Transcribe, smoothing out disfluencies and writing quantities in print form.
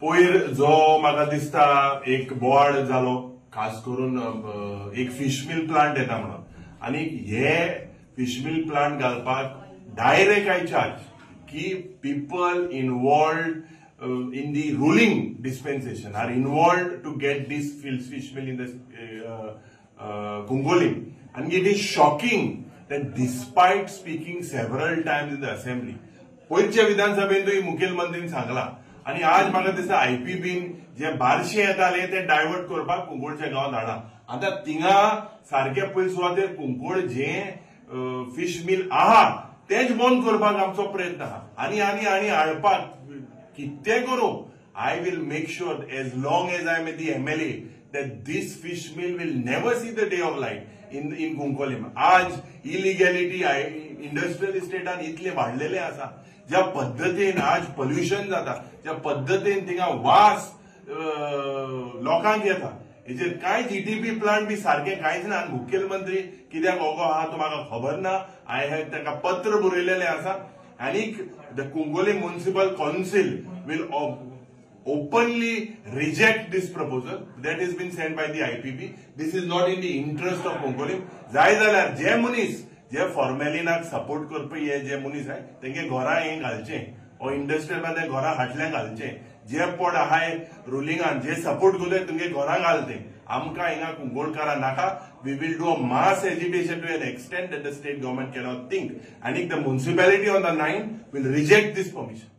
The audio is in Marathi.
पयर जो म्हाका दिसता एक बोवाळ जालो खास करून एक फिश मिल प्लांट येता म्हणून आनी हे फिश मिल प्लांट घालपाक डायरेक्ट आय चार्ज की people involved in the ruling dispensation are involved to get this fish mill in the Cuncolim आनी it is shocking that despite speaking several times in the assembly, पयरच्या विधानसभेंतूय मुखेलमंत्रीन सांगला आणि आज म्हाका दिसता आयपीबीन जे बारशे येताले ते डायवर्ट करपाक कुंकोळच्या गांवांत हाडा. आता थिंगा सारके पयस सुवातेर कुंकोळ जे फिश मिल आहा तेच बंद करपाक आमचो प्रयत्न आहा आनी आनी आनी हाडपाक कितें करूं. I will make sure as long as I am the MLA that this fish mill will never see the day of light in Kunkolim. आज इलिगॅलिटी इंडस्ट्रियल इस्टेटान इतले वाढलेले आसा, ज्या पद्धतीन आज पोल्युशन जाता, ज्या पद्धतीन थिंगा वास लोकांक येता, हेजेर कांयच ईटीपी प्लांट बी सारखे कांयच ना. मुखेलमंत्री कित्याक ओगो आहा तो म्हाका खबर ना. हांवें ताका पत्र बरयलेलें आसा आनीक the Cuncolim municipal council will openly reject this proposal that has been sent by the IPB. This is not in the interest of Kunkolim. जाय जाल्यार जे मनीस जे फॉर्मेलिनाक सपोर्ट करपी हे जे मनीस आहाय तेंगे घरां हें घालचें ओ इंडस्ट्रियल मध्ये घरां हाटलें घालचें. जे पड आहाय रुलिंगान जे सपोर्ट केले तेंगे घरां घालतें. आमकां हिंगा कुंकोळकारां नाका. We will do a mass agitation to an extent that the state government cannot think. And if the municipality on the 9 will reject this permission.